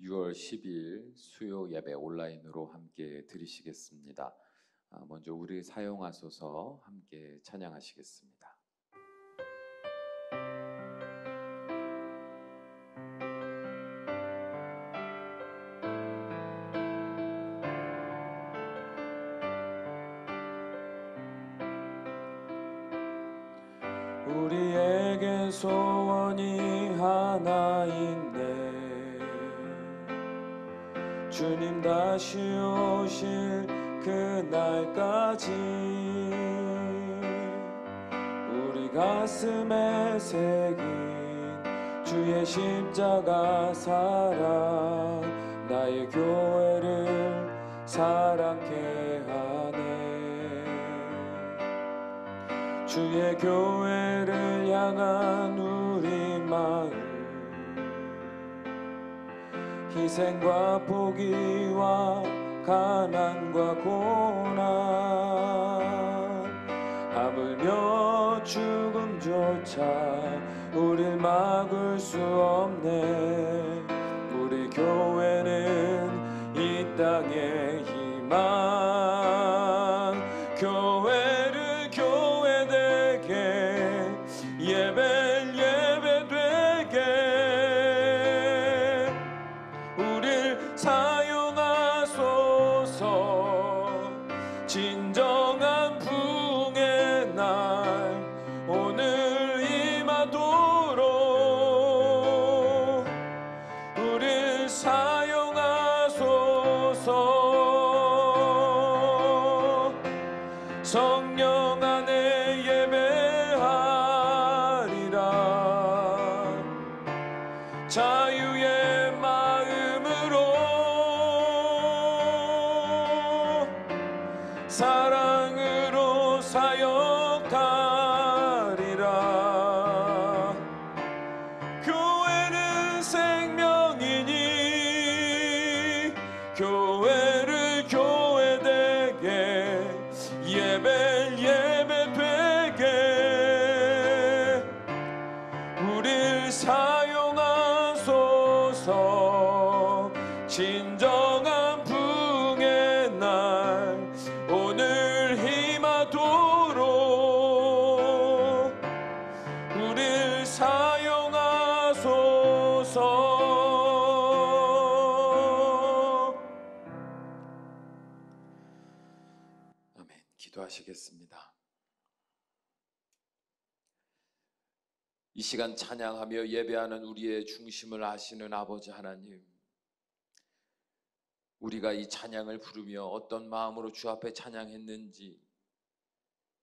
6월 10일 수요 예배 온라인으로 함께 드리시겠습니다. 먼저 우리 사용하소서 함께 찬양하시겠습니다. 우리에겐 소원이 하나 있네. 주님 다시 오실 그날까지 우리 가슴에 새긴 주의 십자가 사랑 나의 교회를 사랑케 하네. 주의 교회를 향한 우리 마음 희생과 포기와 가난과 고난 하물며 죽음조차 우릴 막을 수 없네. 우리 교회는 이 땅의 희망 교회를 교회되게 예배를 예배되게 우릴 사용하소서. 진정한 부흥의 날 오늘 임하도록 우릴 사용하소서. 성령 안에 예배하리라. 자유의 마음으로 사랑으로 사역하리라. 교회는 생명이니 교회를 교회되게 예배를 예배되게 우릴 사용하소서. 진정한 부흥의 날 오늘 임하도록 우릴 사용하소서. 아멘. 기도하시겠습니다. 이 시간 찬양하며 예배하는 우리의 중심을 아시는 아버지 하나님, 우리가 이 찬양을 부르며 어떤 마음으로 주 앞에 찬양했는지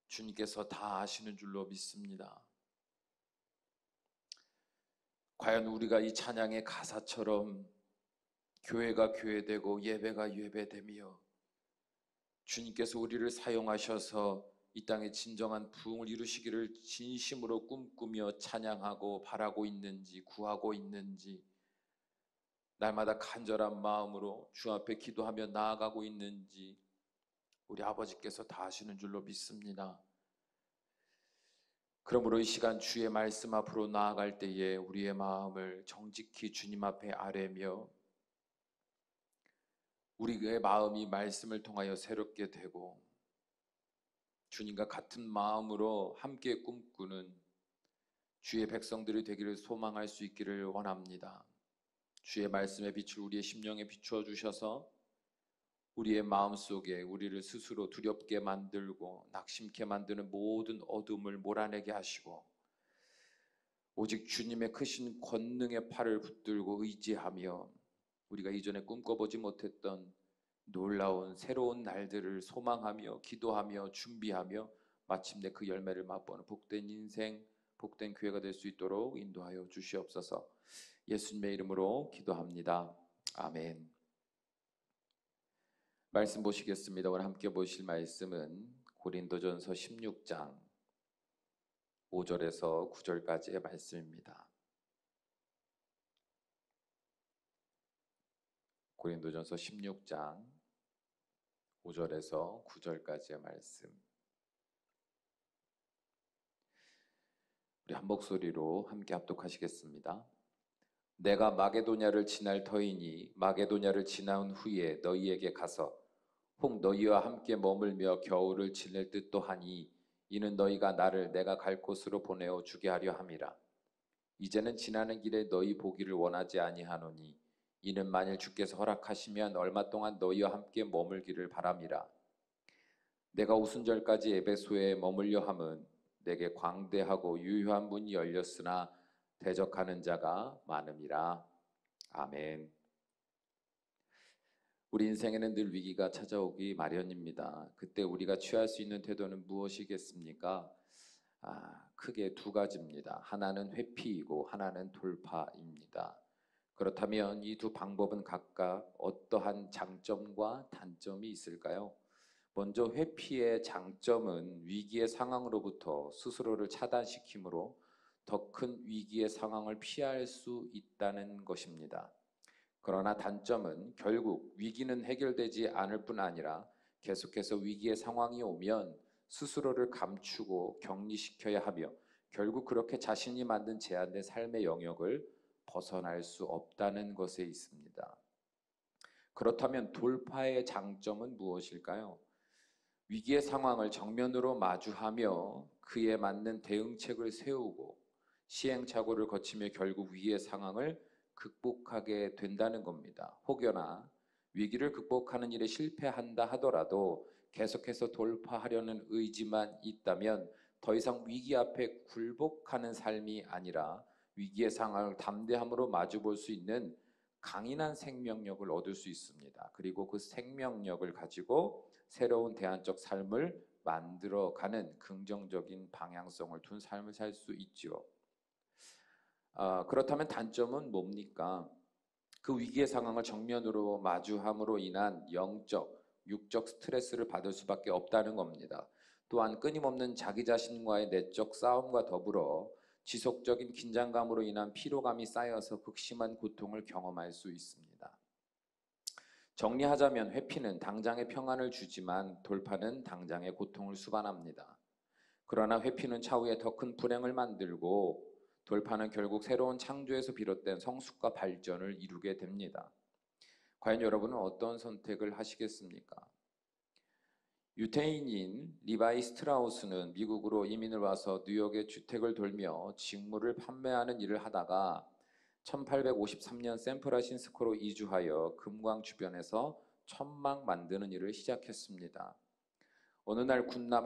주님께서 다 아시는 줄로 믿습니다. 과연 우리가 이 찬양의 가사처럼 교회가 교회되고 예배가 예배되며 주님께서 우리를 사용하셔서 이 땅에 진정한 부흥을 이루시기를 진심으로 꿈꾸며 찬양하고 바라고 있는지, 구하고 있는지, 날마다 간절한 마음으로 주 앞에 기도하며 나아가고 있는지 우리 아버지께서 다 아시는 줄로 믿습니다. 그러므로 이 시간 주의 말씀 앞으로 나아갈 때에 우리의 마음을 정직히 주님 앞에 아뢰며 우리의 마음이 말씀을 통하여 새롭게 되고 주님과 같은 마음으로 함께 꿈꾸는 주의 백성들이 되기를 소망할 수 있기를 원합니다. 주의 말씀의 빛을 우리의 심령에 비추어 주셔서 우리의 마음속에 우리를 스스로 두렵게 만들고 낙심케 만드는 모든 어둠을 몰아내게 하시고 오직 주님의 크신 권능의 팔을 붙들고 의지하며 우리가 이전에 꿈꿔보지 못했던 놀라운 새로운 날들을 소망하며 기도하며 준비하며 마침내 그 열매를 맛보는 복된 인생, 복된 교회가 될 수 있도록 인도하여 주시옵소서. 예수님의 이름으로 기도합니다. 아멘. 말씀 보시겠습니다. 오늘 함께 보실 말씀은 고린도전서 16장 5절에서 9절까지의 말씀입니다. 고린도전서 16장 5절에서 9절까지의 말씀. 우리 한 목소리로 함께 합독하시겠습니다. 내가 마게도냐를 지날 터이니 마게도냐를 지나온 후에 너희에게 가서 혹 너희와 함께 머물며 겨울을 지낼 듯도 하니 이는 너희가 나를 내가 갈 곳으로 보내어 주게 하려 함이라. 이제는 지나는 길에 너희 보기를 원하지 아니하노니 이는 만일 주께서 허락하시면 얼마 동안 너희와 함께 머물기를 바람이라. 내가 오순절까지 에베소에 머물려 함은 내게 광대하고 유효한 문이 열렸으나 대적하는 자가 많음이라. 아멘. 우리 인생에는 늘 위기가 찾아오기 마련입니다. 그때 우리가 취할 수 있는 태도는 무엇이겠습니까? 크게 두 가지입니다. 하나는 회피이고 하나는 돌파입니다. 그렇다면 이 두 방법은 각각 어떠한 장점과 단점이 있을까요? 먼저 회피의 장점은 위기의 상황으로부터 스스로를 차단시키므로 더 큰 위기의 상황을 피할 수 있다는 것입니다. 그러나 단점은 결국 위기는 해결되지 않을 뿐 아니라 계속해서 위기의 상황이 오면 스스로를 감추고 격리시켜야 하며 결국 그렇게 자신이 만든 제한된 삶의 영역을 벗어날 수 없다는 것에 있습니다. 그렇다면 돌파의 장점은 무엇일까요? 위기의 상황을 정면으로 마주하며 그에 맞는 대응책을 세우고 시행착오를 거치며 결국 위기의 상황을 극복하게 된다는 겁니다. 혹여나 위기를 극복하는 일에 실패한다 하더라도 계속해서 돌파하려는 의지만 있다면 더 이상 위기 앞에 굴복하는 삶이 아니라 위기의 상황을 담대함으로 마주볼 수 있는 강인한 생명력을 얻을 수 있습니다. 그리고 그 생명력을 가지고 새로운 대안적 삶을 만들어가는 긍정적인 방향성을 둔 삶을 살 수 있죠. 그렇다면 단점은 뭡니까? 그 위기의 상황을 정면으로 마주함으로 인한 영적, 육적 스트레스를 받을 수밖에 없다는 겁니다. 또한 끊임없는 자기 자신과의 내적 싸움과 더불어 지속적인 긴장감으로 인한 피로감이 쌓여서 극심한 고통을 경험할 수 있습니다. 정리하자면 회피는 당장의 평안을 주지만 돌파는 당장의 고통을 수반합니다. 그러나 회피는 차후에 더 큰 불행을 만들고 돌파는 결국 새로운 창조에서 비롯된 성숙과 발전을 이루게 됩니다. 과연 여러분은 어떤 선택을 하시겠습니까? 유태인인 리바이 스트라우스는 미국으로 이민을 와서 뉴욕의 주택을 돌며 직물을 판매하는 일을 하다가 1853년 샌프란시스코로 이주하여 금광 주변에서 천막 만드는 일을 시작했습니다. 어느 날 군납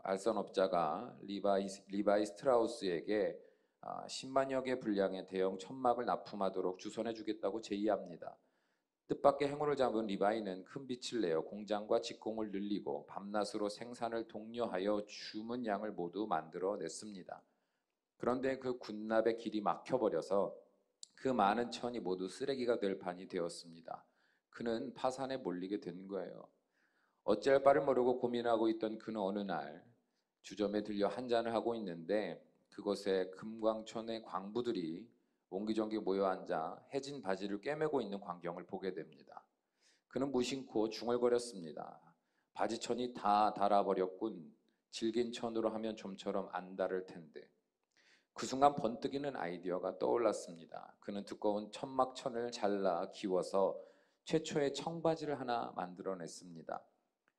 알선업자가 리바이 스트라우스에게 10만여 개 분량의 대형 천막을 납품하도록 주선해 주겠다고 제의합니다. 뜻밖의 행운을 잡은 리바이는 큰 빛을 내어 공장과 직공을 늘리고 밤낮으로 생산을 독려하여 주문 양을 모두 만들어냈습니다. 그런데 그 군납의 길이 막혀버려서 그 많은 천이 모두 쓰레기가 될 판이 되었습니다. 그는 파산에 몰리게 된 거예요. 어찌할 바를 모르고 고민하고 있던 그는 어느 날 주점에 들려 한잔을 하고 있는데 그곳에 금광촌의 광부들이 옹기종기 모여 앉아 해진 바지를 꿰매고 있는 광경을 보게 됩니다. 그는 무심코 중얼거렸습니다. 바지천이 다 닳아버렸군. 질긴 천으로 하면 좀처럼 안 닳을 텐데. 그 순간 번뜩이는 아이디어가 떠올랐습니다. 그는 두꺼운 천막천을 잘라 기워서 최초의 청바지를 하나 만들어냈습니다.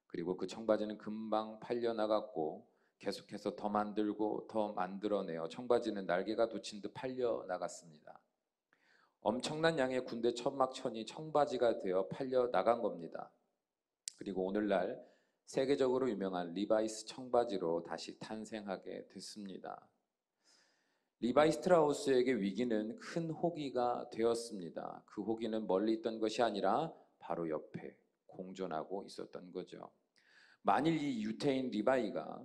그리고 그 청바지는 금방 팔려나갔고 계속해서 더 만들고 더 만들어내어 청바지는 날개가 돋친 듯 팔려나갔습니다. 엄청난 양의 군대 천막천이 청바지가 되어 팔려나간 겁니다. 그리고 오늘날 세계적으로 유명한 리바이스 청바지로 다시 탄생하게 됐습니다. 리바이 스트라우스에게 위기는 큰 호기가 되었습니다. 그 호기는 멀리 있던 것이 아니라 바로 옆에 공존하고 있었던 거죠. 만일 이 유태인 리바이가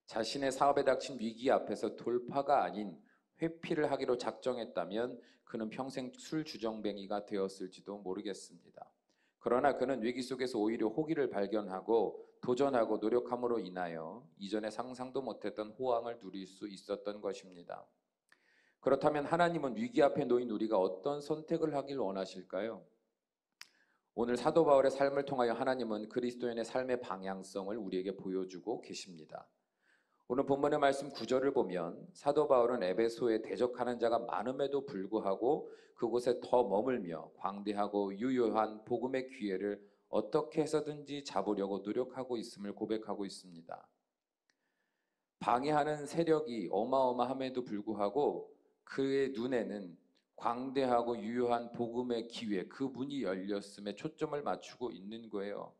자신의 사업에 닥친 위기 앞에서 돌파가 아닌 회피를 하기로 작정했다면 그는 평생 술주정뱅이가 되었을지도 모르겠습니다. 그러나 그는 위기 속에서 오히려 호기를 발견하고 도전하고 노력함으로 인하여 이전에 상상도 못했던 호황을 누릴 수 있었던 것입니다. 그렇다면 하나님은 위기 앞에 놓인 우리가 어떤 선택을 하길 원하실까요? 오늘 사도 바울의 삶을 통하여 하나님은 그리스도인의 삶의 방향성을 우리에게 보여주고 계십니다. 오늘 본문의 말씀 9절을 보면 사도 바울은 에베소에 대적하는 자가 많음에도 불구하고 그곳에 더 머물며 광대하고 유효한 복음의 기회를 어떻게 해서든지 잡으려고 노력하고 있음을 고백하고 있습니다. 방해하는 세력이 어마어마함에도 불구하고 그의 눈에는 광대하고 유효한 복음의 기회, 그 문이 열렸음에 초점을 맞추고 있는 거예요.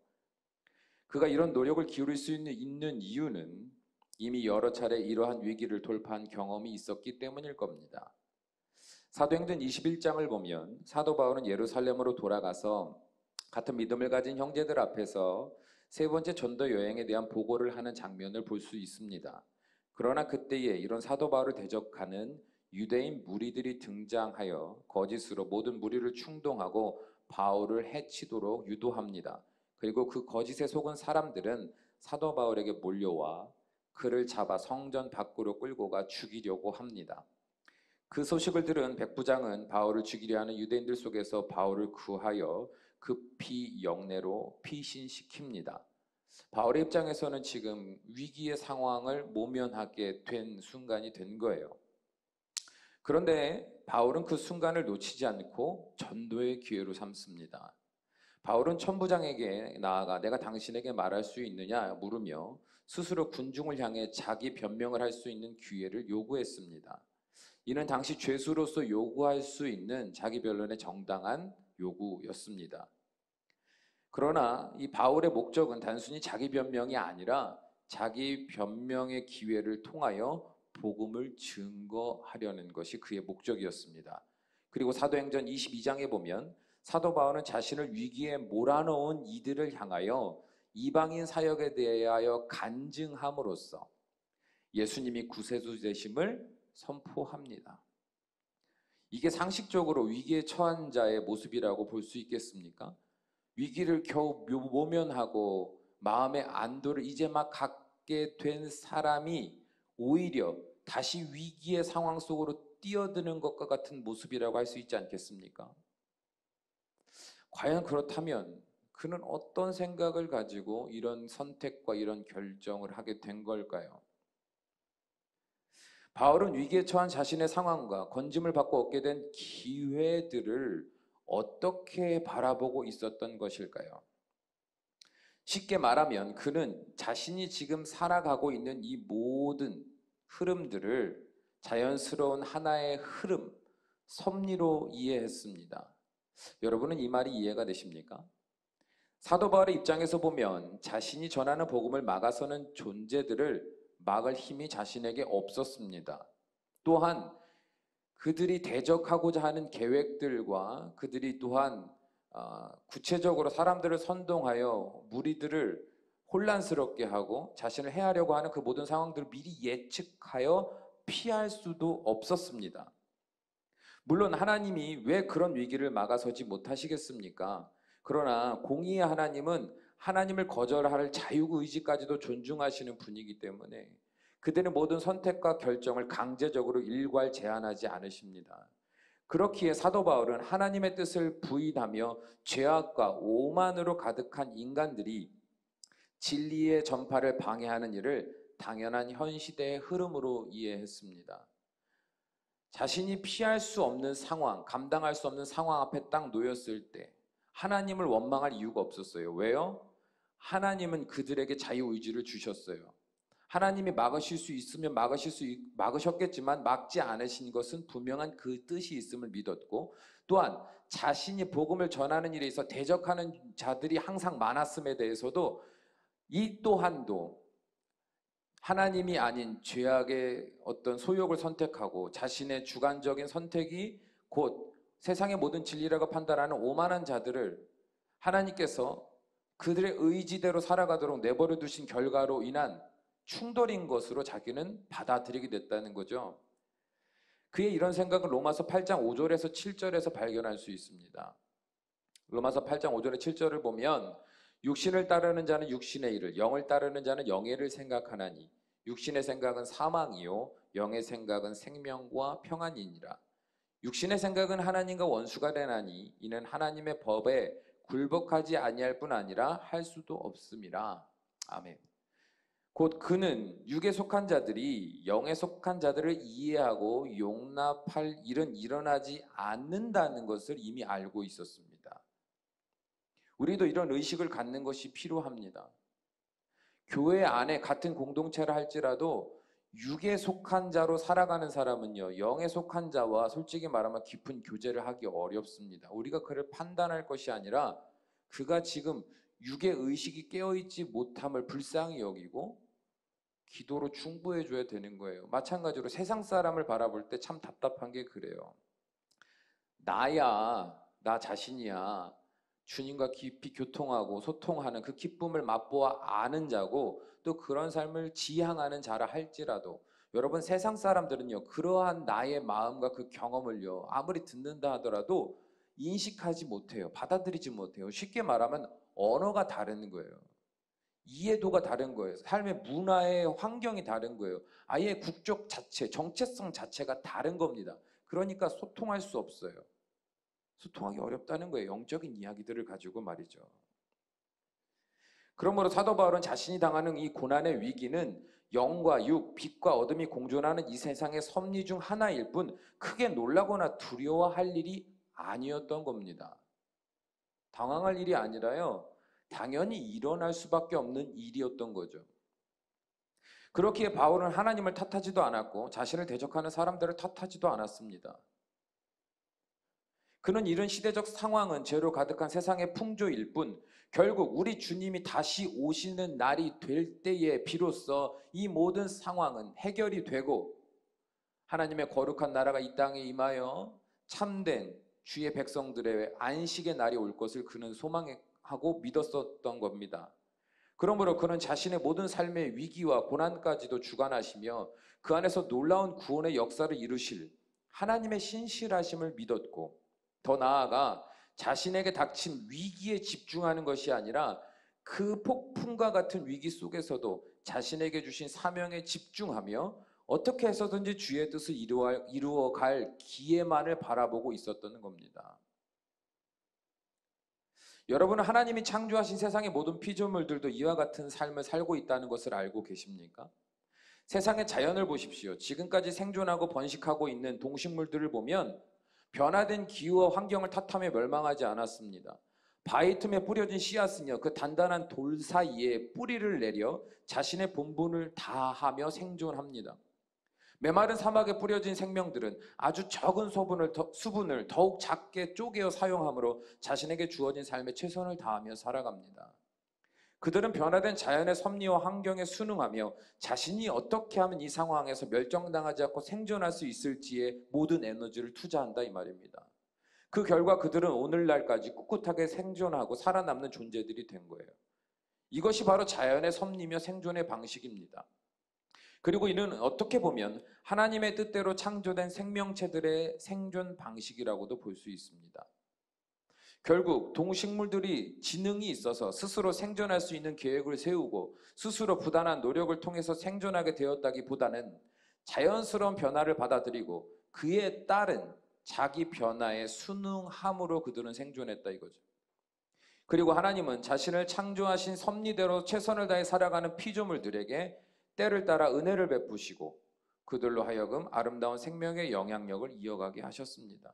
그가 이런 노력을 기울일 수 있는 이유는 이미 여러 차례 이러한 위기를 돌파한 경험이 있었기 때문일 겁니다. 사도행전 21장을 보면 사도 바울은 예루살렘으로 돌아가서 같은 믿음을 가진 형제들 앞에서 세 번째 전도 여행에 대한 보고를 하는 장면을 볼 수 있습니다. 그러나 그때에 이런 사도 바울을 대적하는 유대인 무리들이 등장하여 거짓으로 모든 무리를 충동하고 바울을 해치도록 유도합니다. 그리고 그 거짓에 속은 사람들은 사도 바울에게 몰려와 그를 잡아 성전 밖으로 끌고 가 죽이려고 합니다. 그 소식을 들은 백부장은 바울을 죽이려 하는 유대인들 속에서 바울을 구하여 급히 영내로 피신시킵니다. 바울의 입장에서는 지금 위기의 상황을 모면하게 된 순간이 된 거예요. 그런데 바울은 그 순간을 놓치지 않고 전도의 기회로 삼습니다. 바울은 천부장에게 나아가 내가 당신에게 말할 수 있느냐 물으며 스스로 군중을 향해 자기 변명을 할 수 있는 기회를 요구했습니다. 이는 당시 죄수로서 요구할 수 있는 자기 변론의 정당한 요구였습니다. 그러나 이 바울의 목적은 단순히 자기 변명이 아니라 자기 변명의 기회를 통하여 복음을 증거하려는 것이 그의 목적이었습니다. 그리고 사도행전 22장에 보면 사도 바울은 자신을 위기에 몰아넣은 이들을 향하여 이방인 사역에 대하여 간증함으로써 예수님이 구세주 되심을 선포합니다. 이게 상식적으로 위기에 처한 자의 모습이라고 볼 수 있겠습니까? 위기를 겨우 모면하고 마음의 안도를 이제 막 갖게 된 사람이 오히려 다시 위기의 상황 속으로 뛰어드는 것과 같은 모습이라고 할 수 있지 않겠습니까? 과연 그렇다면 그는 어떤 생각을 가지고 이런 선택과 이런 결정을 하게 된 걸까요? 바울은 위기에 처한 자신의 상황과 건짐을 받고 얻게 된 기회들을 어떻게 바라보고 있었던 것일까요? 쉽게 말하면 그는 자신이 지금 살아가고 있는 이 모든 흐름들을 자연스러운 하나의 흐름, 섭리로 이해했습니다. 여러분은 이 말이 이해가 되십니까? 사도 바울의 입장에서 보면 자신이 전하는 복음을 막아서는 존재들을 막을 힘이 자신에게 없었습니다. 또한 그들이 대적하고자 하는 계획들과 그들이 또한 구체적으로 사람들을 선동하여 무리들을 혼란스럽게 하고 자신을 해하려고 하는 그 모든 상황들을 미리 예측하여 피할 수도 없었습니다. 물론 하나님이 왜 그런 위기를 막아서지 못하시겠습니까? 그러나 공의의 하나님은 하나님을 거절할 자유의지까지도 존중하시는 분이기 때문에 그들의 모든 선택과 결정을 강제적으로 일괄 제한하지 않으십니다. 그렇기에 사도 바울은 하나님의 뜻을 부인하며 죄악과 오만으로 가득한 인간들이 진리의 전파를 방해하는 일을 당연한 현 시대의 흐름으로 이해했습니다. 자신이 피할 수 없는 상황, 감당할 수 없는 상황 앞에 딱 놓였을 때 하나님을 원망할 이유가 없었어요. 왜요? 하나님은 그들에게 자유의지를 주셨어요. 하나님이 막으실 수 있으면 막으셨겠지만 막지 않으신 것은 분명한 그 뜻이 있음을 믿었고, 또한 자신이 복음을 전하는 일에 있어 대적하는 자들이 항상 많았음에 대해서도 이 또한도 하나님이 아닌 죄악의 어떤 소욕을 선택하고 자신의 주관적인 선택이 곧 세상의 모든 진리라고 판단하는 오만한 자들을 하나님께서 그들의 의지대로 살아가도록 내버려 두신 결과로 인한 충돌인 것으로 자기는 받아들이게 됐다는 거죠. 그의 이런 생각은 로마서 8장 5절에서 7절에서 발견할 수 있습니다. 로마서 8장 5절에 7절을 보면 육신을 따르는 자는 육신의 일을, 영을 따르는 자는 영의 일을 생각하나니 육신의 생각은 사망이요 영의 생각은 생명과 평안이니라. 육신의 생각은 하나님과 원수가 되나니 이는 하나님의 법에 굴복하지 아니할 뿐 아니라 할 수도 없음이라. 아멘. 곧 그는 육에 속한 자들이 영에 속한 자들을 이해하고 용납할 일은 일어나지 않는다는 것을 이미 알고 있었습니다. 우리도 이런 의식을 갖는 것이 필요합니다. 교회 안에 같은 공동체를 할지라도 육에 속한 자로 살아가는 사람은요, 영에 속한 자와 솔직히 말하면 깊은 교제를 하기 어렵습니다. 우리가 그를 판단할 것이 아니라 그가 지금 육의 의식이 깨어있지 못함을 불쌍히 여기고 기도로 충고해 줘야 되는 거예요. 마찬가지로 세상 사람을 바라볼 때 참 답답한 게 그래요. 나야, 나 자신이야. 주님과 깊이 교통하고 소통하는 그 기쁨을 맛보아 아는 자고 또 그런 삶을 지향하는 자라 할지라도 여러분 세상 사람들은요 그러한 나의 마음과 그 경험을요 아무리 듣는다 하더라도 인식하지 못해요. 받아들이지 못해요. 쉽게 말하면 언어가 다른 거예요. 이해도가 다른 거예요. 삶의 문화의 환경이 다른 거예요. 아예 국적 자체, 정체성 자체가 다른 겁니다. 그러니까 소통할 수 없어요. 소통하기 어렵다는 거예요. 영적인 이야기들을 가지고 말이죠. 그러므로 사도 바울은 자신이 당하는 이 고난의 위기는 영과 육, 빛과 어둠이 공존하는 이 세상의 섭리 중 하나일 뿐 크게 놀라거나 두려워할 일이 아니었던 겁니다. 당황할 일이 아니라요. 당연히 일어날 수밖에 없는 일이었던 거죠. 그렇기에 바울은 하나님을 탓하지도 않았고 자신을 대적하는 사람들을 탓하지도 않았습니다. 그는 이런 시대적 상황은 죄로 가득한 세상의 풍조일 뿐 결국 우리 주님이 다시 오시는 날이 될 때에 비로소 이 모든 상황은 해결이 되고 하나님의 거룩한 나라가 이 땅에 임하여 참된 주의 백성들의 안식의 날이 올 것을 그는 소망하고 믿었었던 겁니다. 그러므로 그는 자신의 모든 삶의 위기와 고난까지도 주관하시며 그 안에서 놀라운 구원의 역사를 이루실 하나님의 신실하심을 믿었고 더 나아가 자신에게 닥친 위기에 집중하는 것이 아니라 그 폭풍과 같은 위기 속에서도 자신에게 주신 사명에 집중하며 어떻게 해서든지 주의 뜻을 이루어갈 기회만을 바라보고 있었던 겁니다. 여러분은 하나님이 창조하신 세상의 모든 피조물들도 이와 같은 삶을 살고 있다는 것을 알고 계십니까? 세상의 자연을 보십시오. 지금까지 생존하고 번식하고 있는 동식물들을 보면 변화된 기후와 환경을 탓하며 멸망하지 않았습니다. 바위 틈에 뿌려진 씨앗은요, 그 단단한 돌 사이에 뿌리를 내려 자신의 본분을 다하며 생존합니다. 메마른 사막에 뿌려진 생명들은 아주 적은 수분을 더욱 작게 쪼개어 사용하므로 자신에게 주어진 삶에 최선을 다하며 살아갑니다. 그들은 변화된 자연의 섭리와 환경에 순응하며 자신이 어떻게 하면 이 상황에서 멸종당하지 않고 생존할 수 있을지에 모든 에너지를 투자한다 이 말입니다. 그 결과 그들은 오늘날까지 꿋꿋하게 생존하고 살아남는 존재들이 된 거예요. 이것이 바로 자연의 섭리며 생존의 방식입니다. 그리고 이는 어떻게 보면 하나님의 뜻대로 창조된 생명체들의 생존 방식이라고도 볼 수 있습니다. 결국 동식물들이 지능이 있어서 스스로 생존할 수 있는 계획을 세우고 스스로 부단한 노력을 통해서 생존하게 되었다기보다는 자연스러운 변화를 받아들이고 그에 따른 자기 변화에 순응함으로 그들은 생존했다 이거죠. 그리고 하나님은 자신을 창조하신 섭리대로 최선을 다해 살아가는 피조물들에게 때를 따라 은혜를 베푸시고 그들로 하여금 아름다운 생명의 영향력을 이어가게 하셨습니다.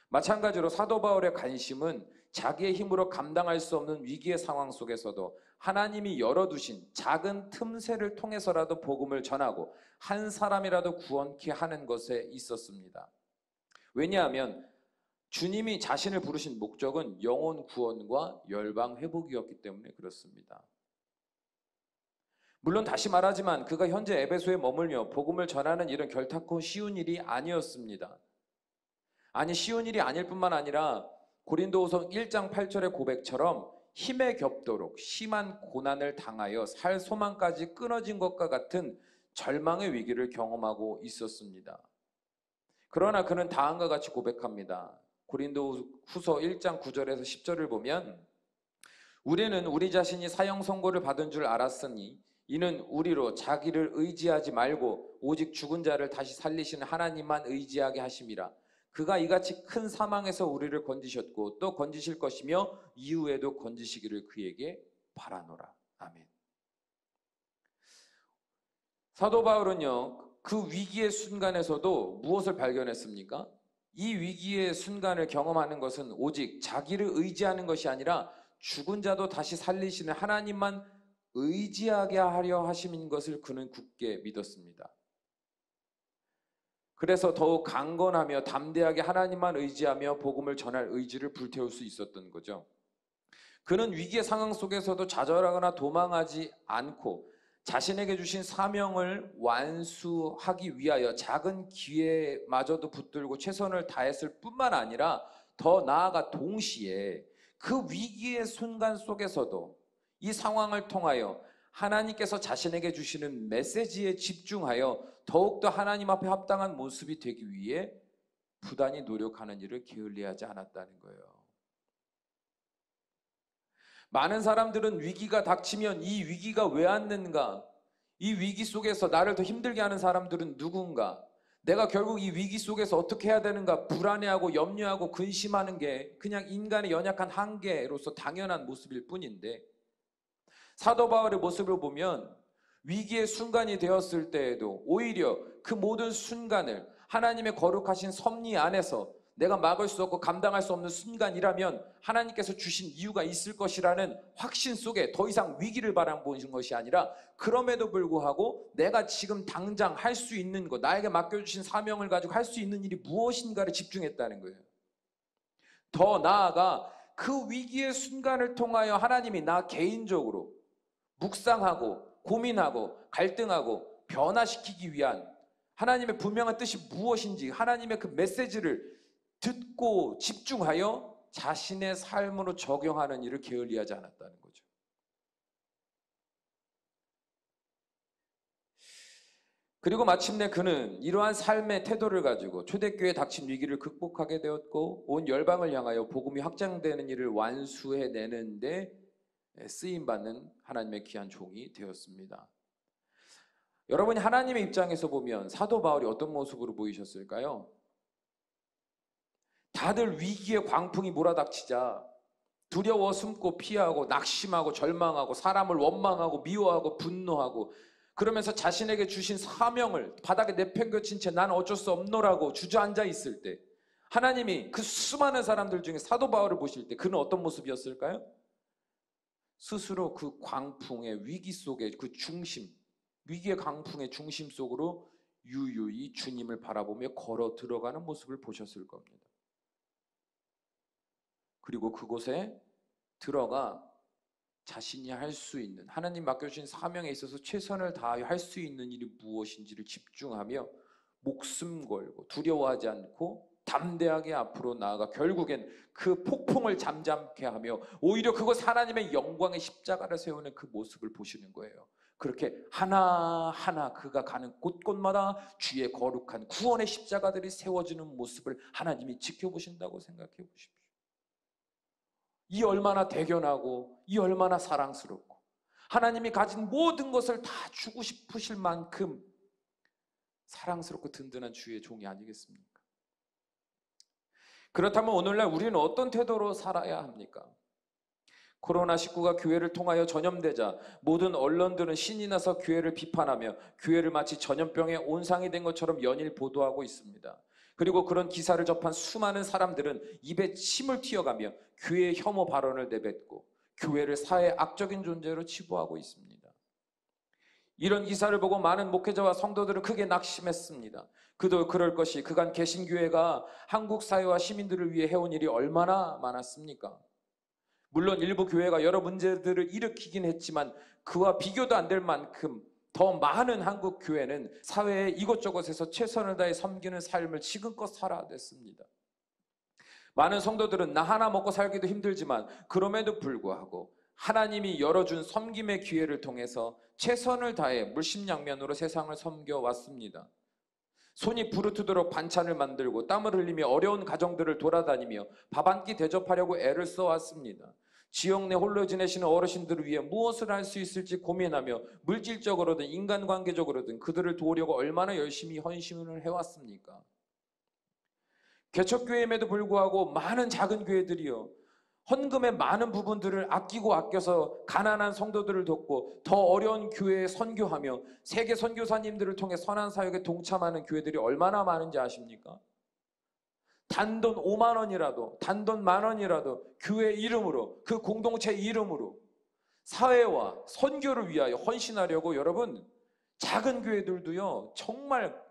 마찬가지로 사도 바울의 관심은 자기의 힘으로 감당할 수 없는 위기의 상황 속에서도 하나님이 열어두신 작은 틈새를 통해서라도 복음을 전하고 한 사람이라도 구원케 하는 것에 있었습니다. 왜냐하면 주님이 자신을 부르신 목적은 영혼 구원과 열방 회복이었기 때문에 그렇습니다. 물론 다시 말하지만 그가 현재 에베소에 머물며 복음을 전하는 일은 결탄코 쉬운 일이 아니었습니다. 아니 쉬운 일이 아닐 뿐만 아니라 고린도후서 1장 8절의 고백처럼 힘에 겹도록 심한 고난을 당하여 살 소망까지 끊어진 것과 같은 절망의 위기를 경험하고 있었습니다. 그러나 그는 다음과 같이 고백합니다. 고린도후서 1장 9절에서 10절을 보면 우리는 우리 자신이 사형 선고를 받은 줄 알았으니 이는 우리로 자기를 의지하지 말고 오직 죽은 자를 다시 살리시는 하나님만 의지하게 하심이라. 그가 이같이 큰 사망에서 우리를 건지셨고 또 건지실 것이며 이후에도 건지시기를 그에게 바라노라. 아멘. 사도 바울은요, 그 위기의 순간에서도 무엇을 발견했습니까? 이 위기의 순간을 경험하는 것은 오직 자기를 의지하는 것이 아니라 죽은 자도 다시 살리시는 하나님만 의지하게 하려 하심인 것을 그는 굳게 믿었습니다. 그래서 더욱 강건하며 담대하게 하나님만 의지하며 복음을 전할 의지를 불태울 수 있었던 거죠. 그는 위기의 상황 속에서도 좌절하거나 도망하지 않고 자신에게 주신 사명을 완수하기 위하여 작은 기회마저도 붙들고 최선을 다했을 뿐만 아니라 더 나아가 동시에 그 위기의 순간 속에서도 이 상황을 통하여 하나님께서 자신에게 주시는 메시지에 집중하여 더욱더 하나님 앞에 합당한 모습이 되기 위해 부단히 노력하는 일을 게을리하지 않았다는 거예요. 많은 사람들은 위기가 닥치면 이 위기가 왜 왔는가? 이 위기 속에서 나를 더 힘들게 하는 사람들은 누군가? 내가 결국 이 위기 속에서 어떻게 해야 되는가? 불안해하고 염려하고 근심하는 게 그냥 인간의 연약한 한계로서 당연한 모습일 뿐인데, 사도 바울의 모습을 보면 위기의 순간이 되었을 때에도 오히려 그 모든 순간을 하나님의 거룩하신 섭리 안에서 내가 막을 수 없고 감당할 수 없는 순간이라면 하나님께서 주신 이유가 있을 것이라는 확신 속에 더 이상 위기를 바라보는 것이 아니라, 그럼에도 불구하고 내가 지금 당장 할 수 있는 것, 나에게 맡겨주신 사명을 가지고 할 수 있는 일이 무엇인가를 집중했다는 거예요. 더 나아가 그 위기의 순간을 통하여 하나님이 나 개인적으로 묵상하고 고민하고 갈등하고 변화시키기 위한 하나님의 분명한 뜻이 무엇인지 하나님의 그 메시지를 듣고 집중하여 자신의 삶으로 적용하는 일을 게을리하지 않았다는 거죠. 그리고 마침내 그는 이러한 삶의 태도를 가지고 초대교회에 닥친 위기를 극복하게 되었고 온 열방을 향하여 복음이 확장되는 일을 완수해내는데 쓰임받는 하나님의 귀한 종이 되었습니다. 여러분이 하나님의 입장에서 보면 사도 바울이 어떤 모습으로 보이셨을까요? 다들 위기의 광풍이 몰아닥치자 두려워 숨고 피하고 낙심하고 절망하고 사람을 원망하고 미워하고 분노하고 그러면서 자신에게 주신 사명을 바닥에 내팽겨친 채 나는 어쩔 수 없노라고 주저앉아 있을 때 하나님이 그 수많은 사람들 중에 사도 바울을 보실 때 그는 어떤 모습이었을까요? 스스로 그 광풍의 위기 속에 그 중심, 위기의 광풍의 중심 속으로 유유히 주님을 바라보며 걸어 들어가는 모습을 보셨을 겁니다. 그리고 그곳에 들어가 자신이 할 수 있는 하나님 맡겨주신 사명에 있어서 최선을 다하여 할 수 있는 일이 무엇인지를 집중하며 목숨 걸고 두려워하지 않고 담대하게 앞으로 나아가 결국엔 그 폭풍을 잠잠케 하며 오히려 그곳 하나님의 영광의 십자가를 세우는 그 모습을 보시는 거예요. 그렇게 하나하나 그가 가는 곳곳마다 주의 거룩한 구원의 십자가들이 세워지는 모습을 하나님이 지켜보신다고 생각해 보십시오. 이 얼마나 대견하고 이 얼마나 사랑스럽고 하나님이 가진 모든 것을 다 주고 싶으실 만큼 사랑스럽고 든든한 주의 종이 아니겠습니까? 그렇다면 오늘날 우리는 어떤 태도로 살아야 합니까? 코로나19가 교회를 통하여 전염되자 모든 언론들은 신이 나서 교회를 비판하며 교회를 마치 전염병의 온상이 된 것처럼 연일 보도하고 있습니다. 그리고 그런 기사를 접한 수많은 사람들은 입에 침을 튀어가며 교회의 혐오 발언을 내뱉고 교회를 사회의 악적인 존재로 치부하고 있습니다. 이런 기사를 보고 많은 목회자와 성도들은 크게 낙심했습니다. 그도 그럴 것이 그간 개신교회가 한국 사회와 시민들을 위해 해온 일이 얼마나 많았습니까? 물론 일부 교회가 여러 문제들을 일으키긴 했지만 그와 비교도 안 될 만큼 더 많은 한국 교회는 사회의 이곳저곳에서 최선을 다해 섬기는 삶을 지금껏 살아냈습니다. 많은 성도들은 나 하나 먹고 살기도 힘들지만 그럼에도 불구하고 하나님이 열어준 섬김의 기회를 통해서 최선을 다해 물심양면으로 세상을 섬겨왔습니다. 손이 부르트도록 반찬을 만들고 땀을 흘리며 어려운 가정들을 돌아다니며 밥 한 끼 대접하려고 애를 써왔습니다. 지역 내 홀로 지내시는 어르신들을 위해 무엇을 할 수 있을지 고민하며 물질적으로든 인간관계적으로든 그들을 도우려고 얼마나 열심히 헌신을 해왔습니까? 개척교회임에도 불구하고 많은 작은 교회들이요 헌금의 많은 부분들을 아껴서 가난한 성도들을 돕고 더 어려운 교회에 선교하며 세계 선교사님들을 통해 선한 사역에 동참하는 교회들이 얼마나 많은지 아십니까? 단돈 5만 원이라도, 단돈 1만 원이라도 교회 이름으로, 그 공동체 이름으로 사회와 선교를 위하여 헌신하려고 여러분, 작은 교회들도요 정말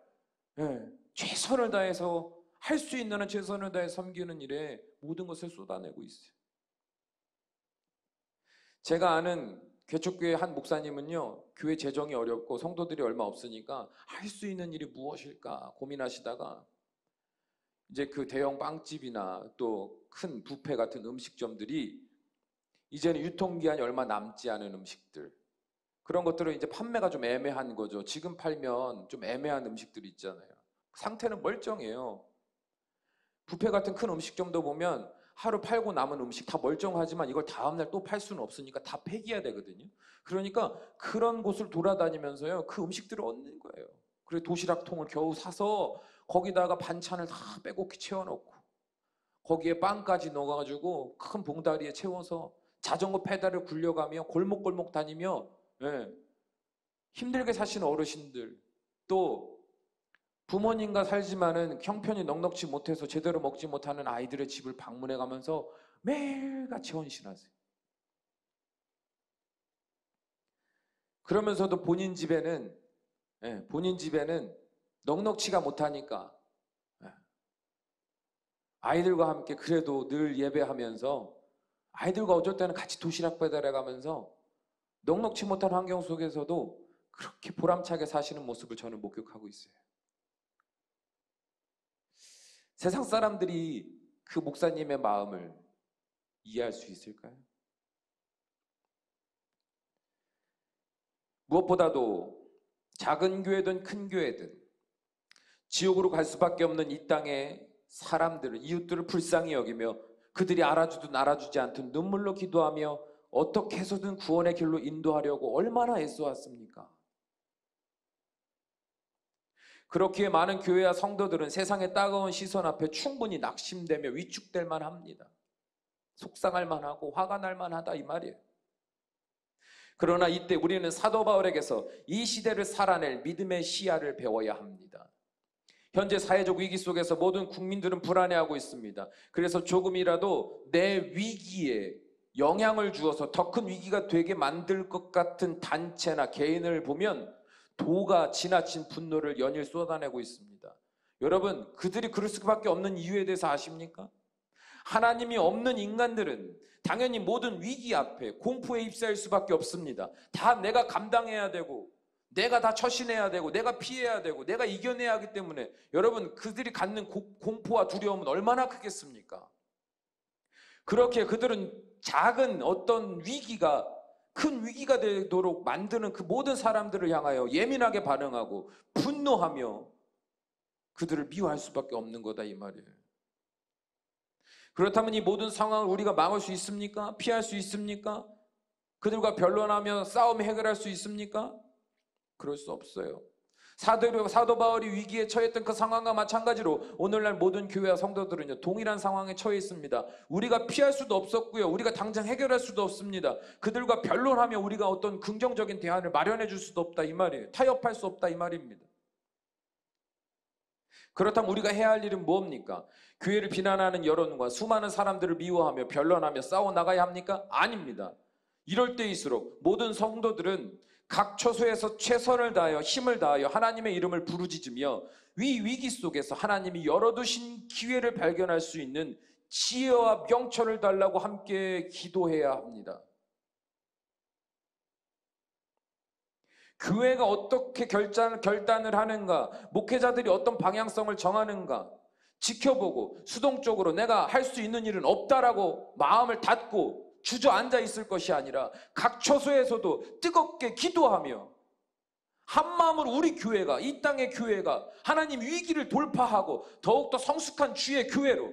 최선을 다해서 할 수 있는 한 최선을 다해 섬기는 일에 모든 것을 쏟아내고 있어요. 제가 아는 개척교회 한 목사님은요, 교회 재정이 어렵고 성도들이 얼마 없으니까 할 수 있는 일이 무엇일까 고민하시다가 이제 그 대형 빵집이나 또 큰 뷔페 같은 음식점들이 이제는 유통기한이 얼마 남지 않은 음식들, 그런 것들은 이제 판매가 좀 애매한 거죠. 지금 팔면 좀 애매한 음식들이 있잖아요. 상태는 멀쩡해요. 뷔페 같은 큰 음식점도 보면 하루 팔고 남은 음식 다 멀쩡하지만 이걸 다음날 또 팔 수는 없으니까 다 폐기해야 되거든요. 그러니까 그런 곳을 돌아다니면서요, 그 음식들을 얻는 거예요. 그리고 도시락통을 겨우 사서 거기다가 반찬을 다 빼곡히 채워놓고 거기에 빵까지 넣어가지고 큰 봉다리에 채워서 자전거 페달을 굴려가며 골목골목 다니며 힘들게 사시는 어르신들, 또 부모님과 살지만은 형편이 넉넉지 못해서 제대로 먹지 못하는 아이들의 집을 방문해 가면서 매일같이 헌신하세요. 그러면서도 본인 집에는 넉넉지가 못하니까 아이들과 함께 그래도 늘 예배하면서 아이들과 어쩔 때는 같이 도시락 배달해 가면서 넉넉지 못한 환경 속에서도 그렇게 보람차게 사시는 모습을 저는 목격하고 있어요. 세상 사람들이 그 목사님의 마음을 이해할 수 있을까요? 무엇보다도 작은 교회든 큰 교회든 지옥으로 갈 수밖에 없는 이 땅의 사람들을, 이웃들을 불쌍히 여기며 그들이 알아주든 알아주지 않든 눈물로 기도하며 어떻게 해서든 구원의 길로 인도하려고 얼마나 애써왔습니까? 그렇기에 많은 교회와 성도들은 세상의 따가운 시선 앞에 충분히 낙심되며 위축될 만합니다. 속상할 만하고 화가 날 만하다 이 말이에요. 그러나 이때 우리는 사도 바울에게서 이 시대를 살아낼 믿음의 시야를 배워야 합니다. 현재 사회적 위기 속에서 모든 국민들은 불안해하고 있습니다. 그래서 조금이라도 내 위기에 영향을 주어서 더 큰 위기가 되게 만들 것 같은 단체나 개인을 보면 도가 지나친 분노를 연일 쏟아내고 있습니다. 여러분, 그들이 그럴 수밖에 없는 이유에 대해서 아십니까? 하나님이 없는 인간들은 당연히 모든 위기 앞에 공포에 휩싸일 수밖에 없습니다. 다 내가 감당해야 되고 내가 다 처신해야 되고 내가 피해야 되고 내가 이겨내야 하기 때문에 여러분, 그들이 갖는 공포와 두려움은 얼마나 크겠습니까? 그렇게 그들은 작은 어떤 위기가 큰 위기가 되도록 만드는 그 모든 사람들을 향하여 예민하게 반응하고 분노하며 그들을 미워할 수밖에 없는 거다 이 말이에요. 그렇다면 이 모든 상황을 우리가 막을 수 있습니까? 피할 수 있습니까? 그들과 변론하며 싸움 해결할 수 있습니까? 그럴 수 없어요. 사도 바울이 위기에 처했던 그 상황과 마찬가지로 오늘날 모든 교회와 성도들은요, 동일한 상황에 처해 있습니다. 우리가 피할 수도 없었고요, 우리가 당장 해결할 수도 없습니다. 그들과 변론하며 우리가 어떤 긍정적인 대안을 마련해 줄 수도 없다 이 말이에요. 타협할 수 없다 이 말입니다. 그렇다면 우리가 해야 할 일은 뭡니까? 교회를 비난하는 여론과 수많은 사람들을 미워하며 변론하며 싸워 나가야 합니까? 아닙니다. 이럴 때일수록 모든 성도들은 각 처소에서 최선을 다하여 힘을 다하여 하나님의 이름을 부르짖으며 위기 속에서 하나님이 열어두신 기회를 발견할 수 있는 지혜와 명철을 달라고 함께 기도해야 합니다. 교회가 어떻게 결단을 하는가, 목회자들이 어떤 방향성을 정하는가 지켜보고 수동적으로 내가 할 수 있는 일은 없다라고 마음을 닫고 주저앉아 있을 것이 아니라 각 처소에서도 뜨겁게 기도하며 한마음으로 우리 교회가, 이 땅의 교회가 하나님 위기를 돌파하고 더욱더 성숙한 주의 교회로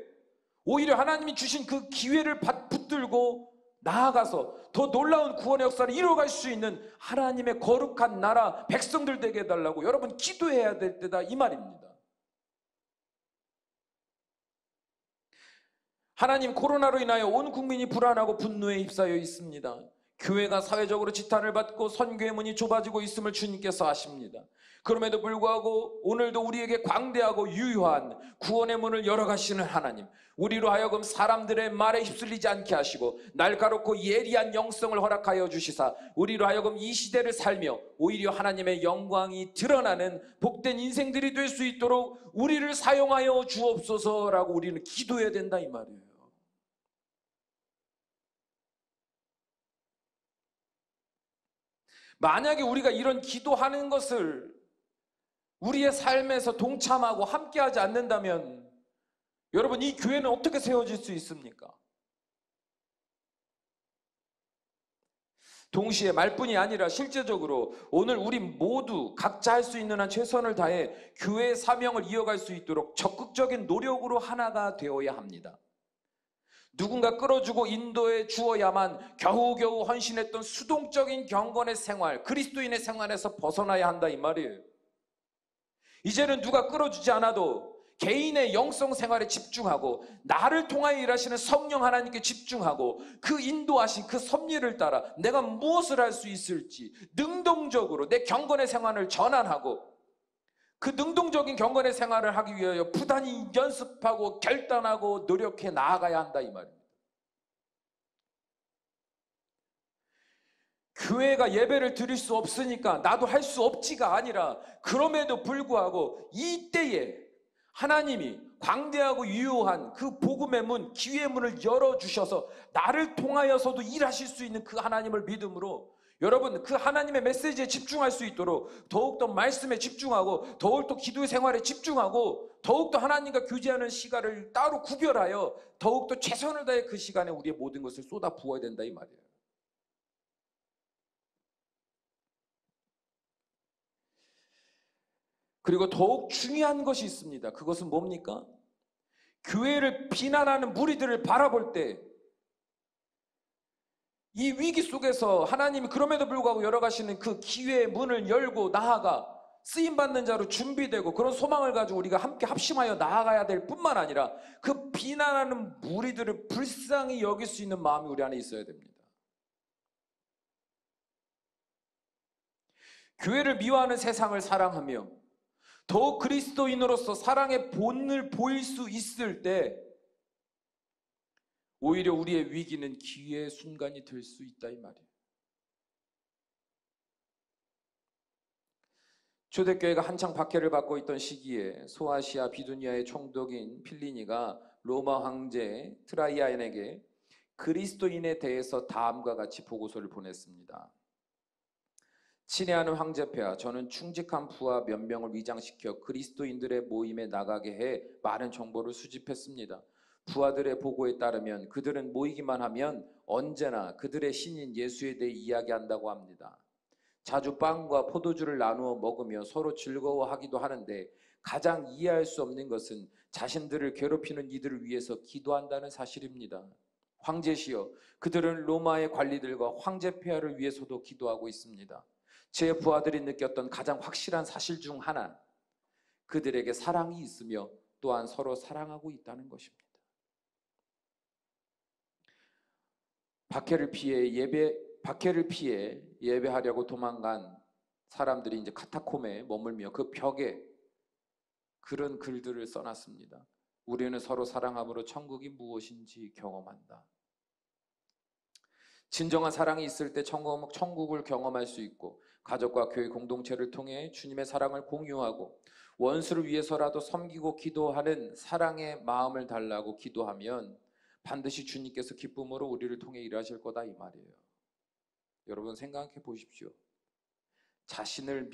오히려 하나님이 주신 그 기회를 붙들고 나아가서 더 놀라운 구원의 역사를 이뤄갈 수 있는 하나님의 거룩한 나라 백성들 되게 해달라고 여러분 기도해야 될 때다 이 말입니다. 하나님, 코로나로 인하여 온 국민이 불안하고 분노에 휩싸여 있습니다. 교회가 사회적으로 지탄을 받고 선교의 문이 좁아지고 있음을 주님께서 아십니다. 그럼에도 불구하고 오늘도 우리에게 광대하고 유효한 구원의 문을 열어가시는 하나님, 우리로 하여금 사람들의 말에 휩쓸리지 않게 하시고 날카롭고 예리한 영성을 허락하여 주시사 우리로 하여금 이 시대를 살며 오히려 하나님의 영광이 드러나는 복된 인생들이 될 수 있도록 우리를 사용하여 주옵소서라고 우리는 기도해야 된다, 이 말이에요. 만약에 우리가 이런 기도하는 것을 우리의 삶에서 동참하고 함께하지 않는다면 여러분, 이 교회는 어떻게 세워질 수 있습니까? 동시에 말뿐이 아니라 실제적으로 오늘 우리 모두 각자 할 수 있는 한 최선을 다해 교회의 사명을 이어갈 수 있도록 적극적인 노력으로 하나가 되어야 합니다. 누군가 끌어주고 인도해 주어야만 겨우겨우 헌신했던 수동적인 경건의 생활, 그리스도인의 생활에서 벗어나야 한다, 이 말이에요. 이제는 누가 끌어주지 않아도 개인의 영성 생활에 집중하고 나를 통하여 일하시는 성령 하나님께 집중하고 그 인도하신 그 섭리를 따라 내가 무엇을 할 수 있을지 능동적으로 내 경건의 생활을 전환하고 그 능동적인 경건의 생활을 하기 위하여 부단히 연습하고 결단하고 노력해 나아가야 한다, 이 말입니다. 교회가 예배를 드릴 수 없으니까 나도 할 수 없지가 아니라 그럼에도 불구하고 이때에 하나님이 광대하고 유효한 그 복음의 문, 기회의 문을 열어주셔서 나를 통하여서도 일하실 수 있는 그 하나님을 믿음으로 여러분, 그 하나님의 메시지에 집중할 수 있도록 더욱더 말씀에 집중하고 더욱더 기도의 생활에 집중하고 더욱더 하나님과 교제하는 시간을 따로 구별하여 더욱더 최선을 다해 그 시간에 우리의 모든 것을 쏟아 부어야 된다, 이 말이에요. 그리고 더욱 중요한 것이 있습니다. 그것은 뭡니까? 교회를 비난하는 무리들을 바라볼 때 이 위기 속에서 하나님이 그럼에도 불구하고 열어가시는 그 기회의 문을 열고 나아가 쓰임받는 자로 준비되고 그런 소망을 가지고 우리가 함께 합심하여 나아가야 될 뿐만 아니라 그 비난하는 무리들을 불쌍히 여길 수 있는 마음이 우리 안에 있어야 됩니다. 교회를 미워하는 세상을 사랑하며 더욱 그리스도인으로서 사랑의 본을 보일 수 있을 때 오히려 우리의 위기는 기회의 순간이 될 수 있다, 이 말이에요. 초대교회가 한창 박해를 받고 있던 시기에 소아시아 비두니아의 총독인 필리니가 로마 황제 트라이안에게 그리스도인에 대해서 다음과 같이 보고서를 보냈습니다. 친애하는 황제폐하, 저는 충직한 부하 몇 명을 위장시켜 그리스도인들의 모임에 나가게 해 많은 정보를 수집했습니다. 부하들의 보고에 따르면 그들은 모이기만 하면 언제나 그들의 신인 예수에 대해 이야기한다고 합니다. 자주 빵과 포도주를 나누어 먹으며 서로 즐거워하기도 하는데 가장 이해할 수 없는 것은 자신들을 괴롭히는 이들을 위해서 기도한다는 사실입니다. 황제시여, 그들은 로마의 관리들과 황제 폐하를 위해서도 기도하고 있습니다. 제 부하들이 느꼈던 가장 확실한 사실 중 하나, 그들에게 사랑이 있으며 또한 서로 사랑하고 있다는 것입니다. 박해를 피해 예배하려고 도망간 사람들이 이제 카타콤에 머물며 그 벽에 그런 글들을 써놨습니다. 우리는 서로 사랑함으로 천국이 무엇인지 경험한다. 진정한 사랑이 있을 때 천국을 경험할 수 있고 가족과 교회 공동체를 통해 주님의 사랑을 공유하고 원수를 위해서라도 섬기고 기도하는 사랑의 마음을 달라고 기도하면 반드시 주님께서 기쁨으로 우리를 통해 일하실 거다, 이 말이에요. 여러분 생각해 보십시오. 자신을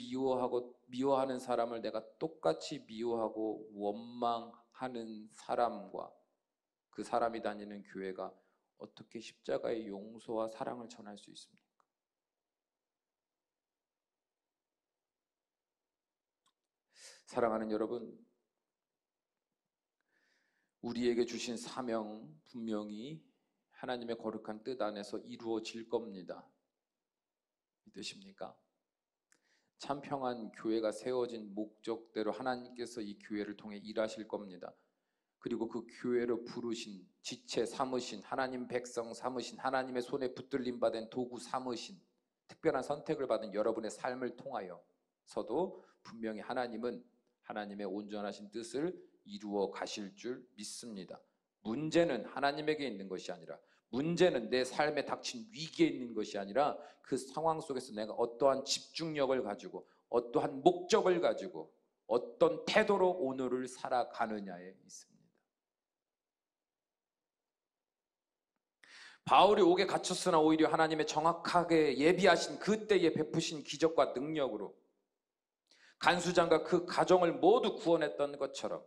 미워하는 사람을 내가 똑같이 미워하고 원망하는 사람과 그 사람이 다니는 교회가 어떻게 십자가의 용서와 사랑을 전할 수 있습니까? 사랑하는 여러분, 우리에게 주신 사명 분명히 하나님의 거룩한 뜻 안에서 이루어질 겁니다. 믿으십니까? 참 평안 교회가 세워진 목적대로 하나님께서 이 교회를 통해 일하실 겁니다. 그리고 그 교회로 부르신, 지체 삼으신, 하나님 백성 삼으신, 하나님의 손에 붙들림 받은 도구 삼으신, 특별한 선택을 받은 여러분의 삶을 통하여서도 분명히 하나님은 하나님의 온전하신 뜻을 이루어 가실 줄 믿습니다. 문제는 하나님에게 있는 것이 아니라, 문제는 내 삶에 닥친 위기에 있는 것이 아니라 그 상황 속에서 내가 어떠한 집중력을 가지고, 어떠한 목적을 가지고, 어떤 태도로 오늘을 살아가느냐에 있습니다. 바울이 옥에 갇혔으나 오히려 하나님의 정확하게 예비하신 그때에 베푸신 기적과 능력으로 간수장과 그 가정을 모두 구원했던 것처럼,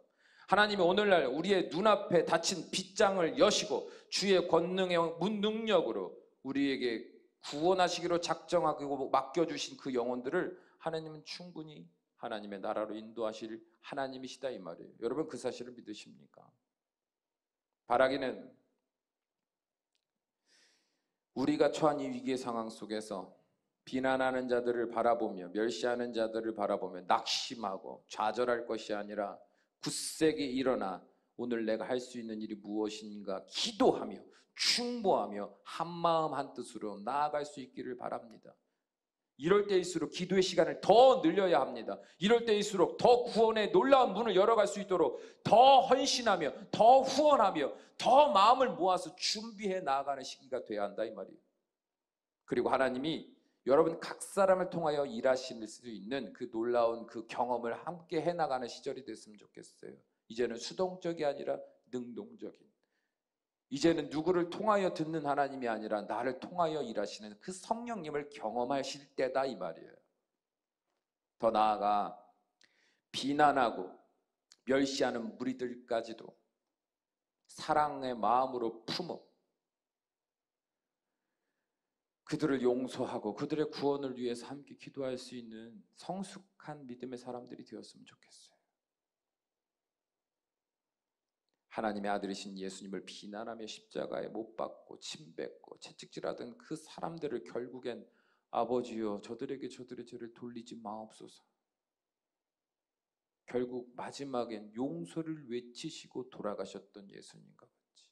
하나님이 오늘날 우리의 눈앞에 닫힌 빗장을 여시고 주의 권능의 능력으로 우리에게 구원하시기로 작정하고 맡겨주신 그 영혼들을 하나님은 충분히 하나님의 나라로 인도하실 하나님이시다 이 말이에요. 여러분 그 사실을 믿으십니까? 바라기는 우리가 처한 이 위기의 상황 속에서 비난하는 자들을 바라보며, 멸시하는 자들을 바라보며 낙심하고 좌절할 것이 아니라 굳세게 일어나 오늘 내가 할 수 있는 일이 무엇인가 기도하며 충고하며 한마음 한뜻으로 나아갈 수 있기를 바랍니다. 이럴 때일수록 기도의 시간을 더 늘려야 합니다. 이럴 때일수록 더 구원의 놀라운 문을 열어갈 수 있도록 더 헌신하며 더 후원하며 더 마음을 모아서 준비해 나아가는 시기가 돼야 한다 이 말이에요. 그리고 하나님이 여러분 각 사람을 통하여 일하실 수 있는 그 놀라운 그 경험을 함께 해나가는 시절이 됐으면 좋겠어요. 이제는 수동적이 아니라 능동적인, 이제는 누구를 통하여 듣는 하나님이 아니라 나를 통하여 일하시는 그 성령님을 경험하실 때다 이 말이에요. 더 나아가 비난하고 멸시하는 무리들까지도 사랑의 마음으로 품어 그들을 용서하고 그들의 구원을 위해서 함께 기도할 수 있는 성숙한 믿음의 사람들이 되었으면 좋겠어요. 하나님의 아들이신 예수님을 비난하며 십자가에 못 박고 침뱉고 채찍질하던 그 사람들을 결국엔 아버지여 저들에게 저들의 죄를 돌리지 마옵소서, 결국 마지막엔 용서를 외치시고 돌아가셨던 예수님과 같이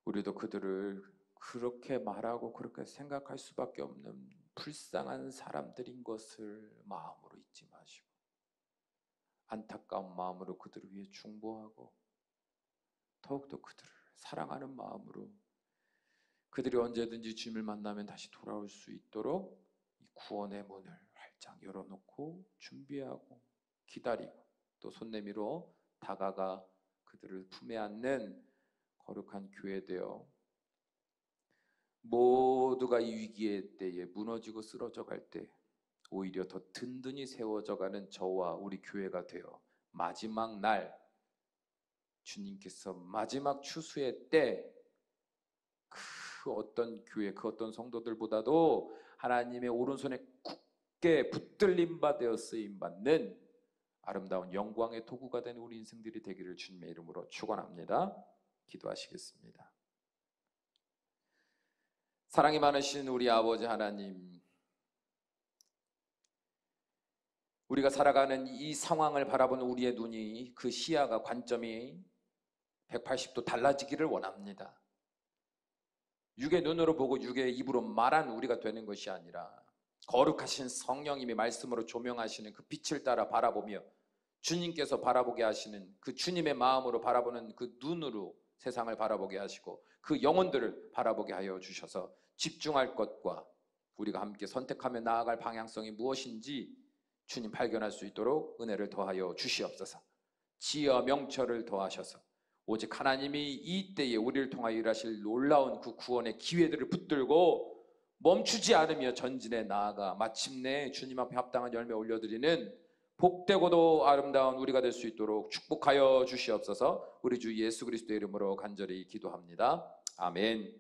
우리도 그들을 그렇게 말하고 그렇게 생각할 수밖에 없는 불쌍한 사람들인 것을 마음으로 잊지 마시고 안타까운 마음으로 그들을 위해 중보하고 더욱더 그들을 사랑하는 마음으로 그들이 언제든지 주님을 만나면 다시 돌아올 수 있도록 이 구원의 문을 활짝 열어놓고 준비하고 기다리고 또 손 내밀어 다가가 그들을 품에 안는 거룩한 교회 되어 모두가 이 위기의 때에 무너지고 쓰러져 갈 때 오히려 더 든든히 세워져가는 저와 우리 교회가 되어 마지막 날 주님께서 마지막 추수의 때 그 어떤 교회, 그 어떤 성도들보다도 하나님의 오른손에 굳게 붙들림 바 되어 쓰임받는 아름다운 영광의 도구가 된 우리 인생들이 되기를 주님의 이름으로 축원합니다. 기도하시겠습니다. 사랑이 많으신 우리 아버지 하나님, 우리가 살아가는 이 상황을 바라보는 우리의 눈이, 그 시야가, 관점이 180도 달라지기를 원합니다. 육의 눈으로 보고 육의 입으로 말한 우리가 되는 것이 아니라 거룩하신 성령님이 말씀으로 조명하시는 그 빛을 따라 바라보며 주님께서 바라보게 하시는 그 주님의 마음으로 바라보는 그 눈으로 세상을 바라보게 하시고 그 영혼들을 바라보게 하여 주셔서 집중할 것과 우리가 함께 선택하며 나아갈 방향성이 무엇인지 주님 발견할 수 있도록 은혜를 더하여 주시옵소서. 지혜와 명철을 더하셔서 오직 하나님이 이 때에 우리를 통하여 일하실 놀라운 그 구원의 기회들을 붙들고 멈추지 않으며 전진해 나아가 마침내 주님 앞에 합당한 열매 올려드리는 복되고도 아름다운 우리가 될 수 있도록 축복하여 주시옵소서. 우리 주 예수 그리스도의 이름으로 간절히 기도합니다. 아멘.